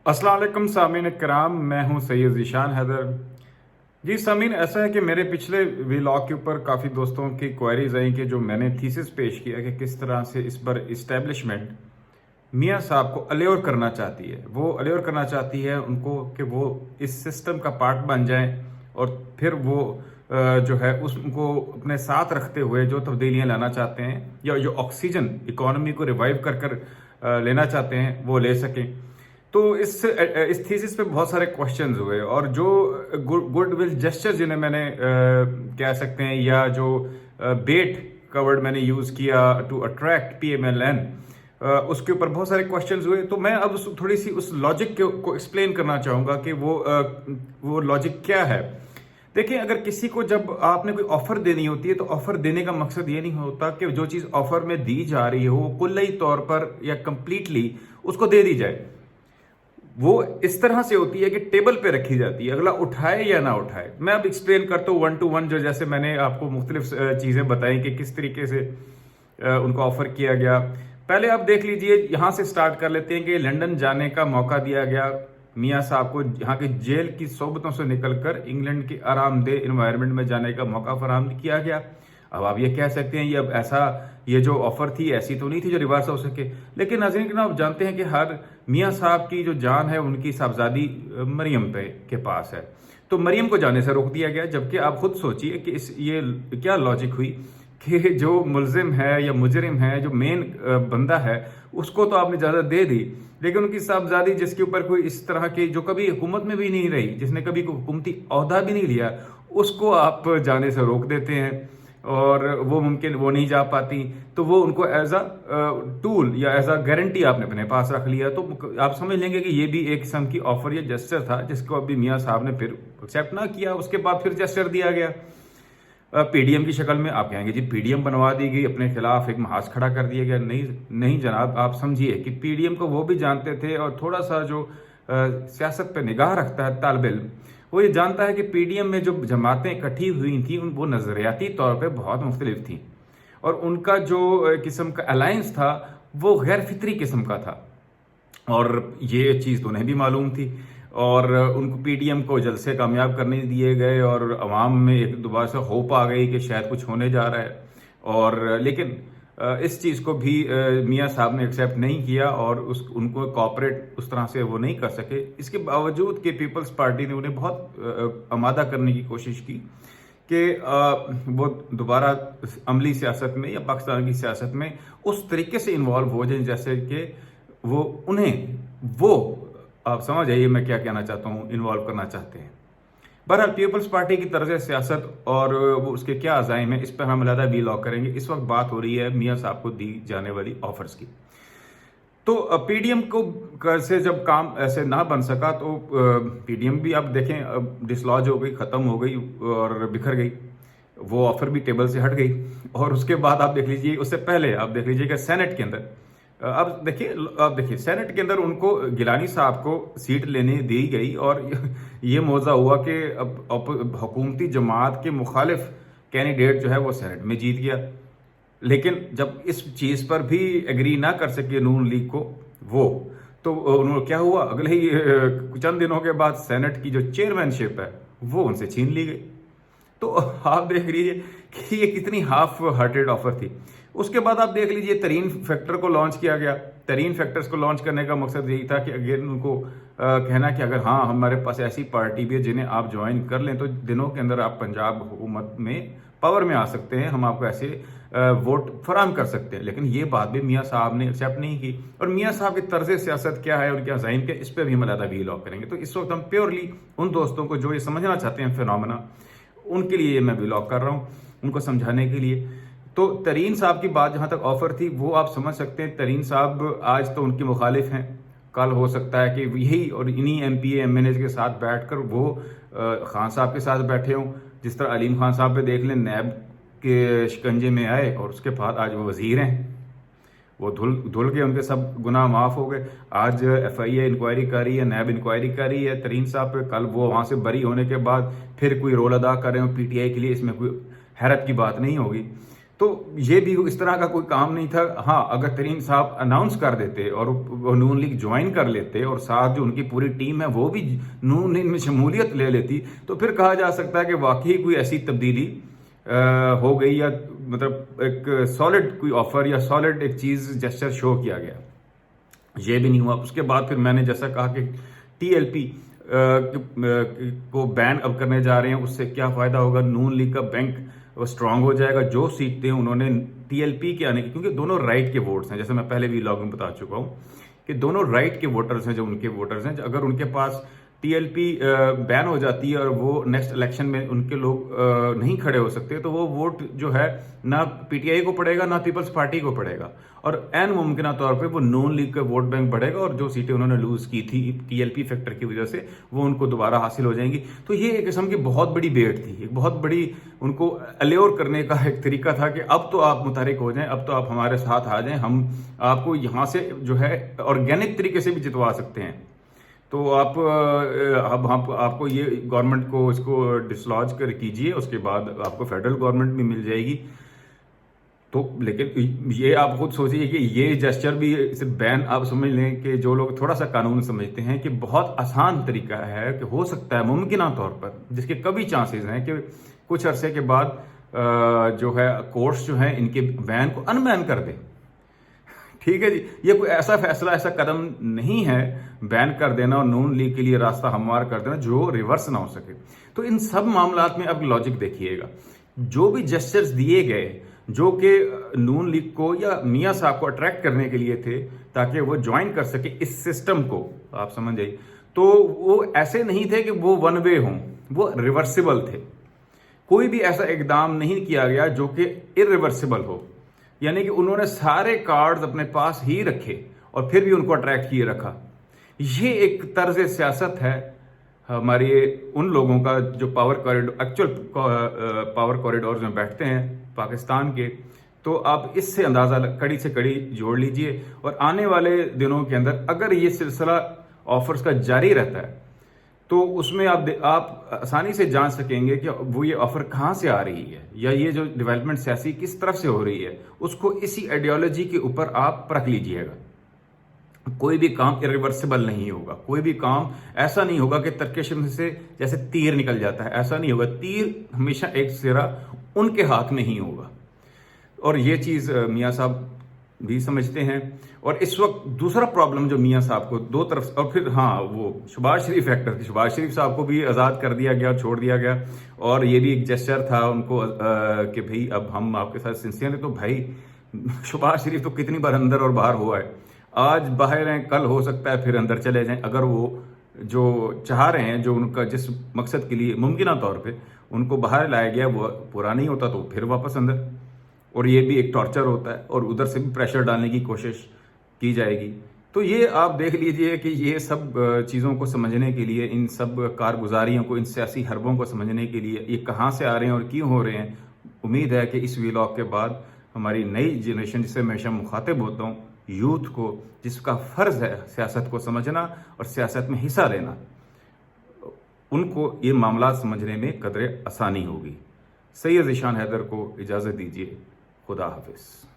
अस्सलाम वालेकुम सामीन कराम, मैं हूं सैयद ज़ीशान हैदर। जी सामीन, ऐसा है कि मेरे पिछले व्लॉग के ऊपर काफ़ी दोस्तों की क्वेरीज आई कि जो मैंने थीसिस पेश किया कि किस तरह से इस पर इस्टेब्लिशमेंट मियाँ साहब को अल्योर करना चाहती है। वो अल्योर करना चाहती है उनको कि वो इस सिस्टम का पार्ट बन जाएं और फिर वो जो है उसको अपने साथ रखते हुए जो तब्दीलियां लाना चाहते हैं या जो ऑक्सीजन इकोनॉमी को रिवाइव कर कर लेना चाहते हैं वो ले सकें। तो इस थीसिस पे बहुत सारे क्वेश्चंस हुए और जो गुडविल जेस्चर जिन्हें मैंने कह सकते हैं या जो बेट का वर्ड मैंने यूज किया टू अट्रैक्ट पीएमएलएन, उसके ऊपर बहुत सारे क्वेश्चंस हुए। तो मैं अब थोड़ी सी उस लॉजिक को एक्सप्लेन करना चाहूंगा कि वो लॉजिक क्या है। देखिए, अगर किसी को जब आपने कोई ऑफर देनी होती है तो ऑफर देने का मकसद ये नहीं होता कि जो चीज ऑफर में दी जा रही हो वो कुल्लई तौर पर या कंप्लीटली उसको दे दी जाए। वो इस तरह से होती है कि टेबल पे रखी जाती है, अगला उठाए या ना उठाए। मैं अब एक्सप्लेन करता हूँ 1 to 1, जो जैसे मैंने आपको मुख्तलिफ चीजें बताई कि किस तरीके से उनको ऑफर किया गया। पहले आप देख लीजिए, यहां से स्टार्ट कर लेते हैं कि लंदन जाने का मौका दिया गया मियाँ साहब को, यहाँ के जेल की सोबतों से निकलकर इंग्लैंड के आरामदेह इन्वायरमेंट में जाने का मौका फराहम किया गया। अब आप ये कह सकते हैं ये अब ऐसा, ये जो ऑफर थी ऐसी तो नहीं थी जो रिवर्स हो सके। लेकिन नाज़रीन, आप जानते हैं कि हर मियाँ साहब की जो जान है उनकी साहबजादी मरियम पे के पास है, तो मरियम को जाने से रोक दिया गया। जबकि आप खुद सोचिए कि ये क्या लॉजिक हुई कि जो मुलजिम है या मुजरिम है, जो मेन बंदा है, उसको तो आपने इजाजत दे दी, लेकिन उनकी साहबजादी जिसके ऊपर कोई इस तरह की, जो कभी हुकूमत में भी नहीं रही, जिसने कभी कोई हुकूमती ओहदा भी नहीं लिया, उसको आप जाने से रोक देते हैं और वो मुमकिन वो नहीं जा पाती, तो वो उनको एज अ टूल या एज अ गारंटी आपने अपने पास रख लिया। तो आप समझ लेंगे कि ये भी एक किस्म की ऑफर या जेस्चर था जिसको अभी मियाँ साहब ने फिर एक्सेप्ट ना किया। उसके बाद फिर जेस्चर दिया गया पीडीएम की शक्ल में। आप कहेंगे जी पीडीएम बनवा दी गई, अपने खिलाफ एक महाज खड़ा कर दिया गया। नहीं नहीं जनाब, आप समझिए कि पीडीएम को वो भी जानते थे, और थोड़ा सा जो सियासत पे निगाह रखता है तालिब इल्म, वो ये जानता है कि पीडीएम में जो जमातें इकट्ठी हुई थी वो नजरियाती तौर पे बहुत मुख्तलिफ थी, और उनका जो किस्म का अलायंस था वो गैर फितरी किस्म का था, और ये चीज़ तो उन्हें भी मालूम थी। और उनको पीडीएम को जलसे कामयाब करने दिए गए और अवाम में एक दोबारा से होप आ गई कि शायद कुछ होने जा रहा है। और लेकिन इस चीज़ को भी मियाँ साहब ने एक्सेप्ट नहीं किया और उनको कॉपरेट उस तरह से वो नहीं कर सके। इसके बावजूद कि पीपल्स पार्टी ने उन्हें बहुत आमादा करने की कोशिश की कि वो दोबारा अमली सियासत में या पाकिस्तान की सियासत में उस तरीके से इन्वॉल्व हो जाए जैसे कि वो उन्हें वो आप समझ आइए मैं क्या कहना चाहता हूँ, इन्वॉल्व करना चाहते हैं। बहरहाल पीपल्स पार्टी की तर्ज सियासत और वो उसके क्या अज़ाइम है, इस पर हम अलहदा वीलॉग करेंगे। इस वक्त बात हो रही है मियाँ साहब को दी जाने वाली ऑफर्स की। तो पीडीएम को से जब काम ऐसे ना बन सका तो पीडीएम भी आप देखें डिसलॉज हो गई, ख़त्म हो गई और बिखर गई। वो ऑफर भी टेबल से हट गई। और उसके बाद आप देख लीजिए, उससे पहले आप देख लीजिए कि सेनेट के अंदर अब देखिए सेनेट के अंदर उनको गिलानी साहब को सीट लेने दी गई, और ये मौजा हुआ कि अब हुकूमती जमात के मुखालिफ कैंडिडेट जो है वो सेनेट में जीत गया। लेकिन जब इस चीज पर भी एग्री ना कर सके नून लीग को वो, तो उन्होंने क्या हुआ, अगले ही चंद दिनों के बाद सेनेट की जो चेयरमैनशिप है वो उनसे छीन ली गई। तो आप देख लीजिए कि ये कितनी हाफ हार्टेड ऑफर थी। उसके बाद आप देख लीजिए तरीन फैक्टर को लॉन्च किया गया। तरीन फैक्टर्स को लॉन्च करने का मकसद यही था कि अगेन उनको कहना कि अगर हाँ हमारे पास ऐसी पार्टी भी है जिन्हें आप ज्वाइन कर लें तो दिनों के अंदर आप पंजाब हुकूमत में पावर में आ सकते हैं, हम आपको ऐसे वोट फराहम कर सकते हैं। लेकिन ये बात भी मियाँ साहब ने एक्सेप्ट नहीं की। और मियाँ साहब की तर्ज सियासत क्या है, उनके अज़ाइम क्या, इस पर भी हम अलहदा वीलॉग करेंगे। तो इस वक्त हम प्योरली उन दोस्तों को जो ये समझना चाहते हैं फिनोमेना, उनके लिए मैं व्लॉग कर रहा हूँ, उनको समझाने के लिए। तो तरीन साहब की बात जहां तक ऑफर थी वो आप समझ सकते हैं। तरीन साहब आज तो उनके मुखालिफ हैं, कल हो सकता है कि यही और इन्हीं एमपीए एमएनए के साथ बैठकर वो खान साहब के साथ बैठे हों। जिस तरह अलीम खान साहब पे देख लें, नैब के शिकंजे में आए और उसके बाद आज वो वजीर हैं। वो धुल के उनके सब गुनाह माफ हो गए। आज एफआईए इंक्वायरी कर रही है, नैब इंक्वायरी कर रही है तरीन साहब पे। कल वो वहां से बरी होने के बाद फिर कोई रोल अदा कर रहे हो पीटीआई के लिए, इसमें कोई हैरत की बात नहीं होगी। तो ये भी इस तरह का कोई काम नहीं था। हाँ, अगर तरीन साहब अनाउंस कर देते और वो नून लीग ज्वाइन कर लेते और साथ जो उनकी पूरी टीम है वो भी नून लीग में शमूलियत ले लेती, तो फिर कहा जा सकता है कि वाकई कोई ऐसी तब्दीली हो गई, या मतलब एक सॉलिड कोई ऑफर या सॉलिड एक चीज जेस्चर शो किया गया। ये भी नहीं हुआ। उसके बाद फिर मैंने जैसा कहा कि टीएलपी को बैन अब करने जा रहे हैं, उससे क्या फायदा होगा? नून लीग का बैंक वो स्ट्रांग हो जाएगा। जो सीखते हैं उन्होंने टीएलपी के आने की, क्योंकि दोनों राइट के वोट्स हैं, जैसे मैं पहले भी व्लॉग में बता चुका हूं कि दोनों राइट के वोटर्स हैं, जो उनके वोटर्स हैं। अगर उनके पास टीएलपी बैन हो जाती है और वो नेक्स्ट इलेक्शन में उनके लोग नहीं खड़े हो सकते, तो वो वोट जो है ना पीटीआई को पड़ेगा ना पीपल्स पार्टी को पड़ेगा, और एन मुमकिन तौर पे वो नून लीग का वोट बैंक बढ़ेगा, और जो सीटें उन्होंने लूज की थी टीएलपी फैक्टर की वजह से वो उनको दोबारा हासिल हो जाएंगी। तो ये एक किस्म की बहुत बड़ी बेट थी, एक बहुत बड़ी उनको अल्योर करने का एक तरीका था कि अब तो आप मुतहरिक हो जाएं, अब तो आप हमारे साथ आ जाएं, हम आपको यहां से जो है ऑर्गेनिक तरीके से भी जितवा सकते हैं। तो आप अब आपको ये गवर्नमेंट को इसको डिसलॉज कर कीजिए, उसके बाद आपको फेडरल गवर्नमेंट भी मिल जाएगी। तो लेकिन ये आप खुद सोचिए कि ये जेस्चर भी सिर्फ बैन, आप समझ लें कि जो लोग थोड़ा सा कानून समझते हैं कि बहुत आसान तरीका है, कि हो सकता है मुमकिन तौर पर, जिसके कभी चांसेस हैं कि कुछ अरसे के बाद जो है कोर्ट्स जो है इनके बैन को अनबैन कर दें। ठीक है जी, ये कोई ऐसा फैसला, ऐसा कदम नहीं है बैन कर देना और नून लीग के लिए रास्ता हमवार कर देना जो रिवर्स ना हो सके। तो इन सब मामलात में अब लॉजिक देखिएगा, जो भी जेस्चर्स दिए गए जो कि नून लीग को या मियां साहब को अट्रैक्ट करने के लिए थे ताकि वो ज्वाइन कर सके इस सिस्टम को, आप समझ जाइए, तो वो ऐसे नहीं थे कि वो वन वे हों, वो रिवर्सिबल थे। कोई भी ऐसा इकदाम नहीं किया गया जो कि इरिवर्सिबल हो, यानी कि उन्होंने सारे कार्ड्स अपने पास ही रखे और फिर भी उनको अट्रैक्ट किए रखा। ये एक तर्ज सियासत है हमारे उन लोगों का जो power corridor, actual power corridor में बैठते हैं पाकिस्तान के। तो आप इससे अंदाजा कड़ी से कड़ी जोड़ लीजिए, और आने वाले दिनों के अंदर अगर ये सिलसिला ऑफर्स का जारी रहता है तो उसमें आप आसानी से जान सकेंगे कि वो ये ऑफर कहां से आ रही है, या ये जो डेवलपमेंट सियासी किस तरफ से हो रही है, उसको इसी आइडियोलॉजी के ऊपर आप परख लीजिएगा। कोई भी काम इरिवर्सिबल नहीं होगा, कोई भी काम ऐसा नहीं होगा कि तरकशिम से जैसे तीर निकल जाता है, ऐसा नहीं होगा। तीर हमेशा एक सिरा उनके हाथ में ही होगा, और ये चीज मियां साहब भी समझते हैं। और इस वक्त दूसरा प्रॉब्लम जो मियां साहब को दो तरफ, और फिर हाँ वो शहबाज शरीफ फैक्टर थी, शहबाज शरीफ साहब को भी आज़ाद कर दिया गया, छोड़ दिया गया, और ये भी एक जेस्चर था उनको कि भाई अब हम आपके साथ सिंसियर हैं। तो भाई शहबाज शरीफ तो कितनी बार अंदर और बाहर हुआ है, आज बाहर हैं, कल हो सकता है फिर अंदर चले जाएं। अगर वो जो चाह रहे हैं, जो उनका जिस मकसद के लिए मुमकिन तौर पर उनको बाहर लाया गया वो पूरा नहीं होता तो फिर वापस अंदर, और ये भी एक टॉर्चर होता है, और उधर से भी प्रेशर डालने की कोशिश की जाएगी। तो ये आप देख लीजिए कि ये सब चीज़ों को समझने के लिए, इन सब कारगुजारियों को, इन सियासी हरबों को समझने के लिए ये कहाँ से आ रहे हैं और क्यों हो रहे हैं। उम्मीद है कि इस व्लॉग के बाद हमारी नई जनरेशन, जिससे मैं हमेशा मुखातिब होता हूँ, यूथ को, जिसका फ़र्ज़ है सियासत को समझना और सियासत में हिस्सा लेना, उनको ये मामला समझने में कदरे आसानी होगी। सैयद ज़ीशान हैदर को इजाज़त दीजिए। खुदा हाफिज़।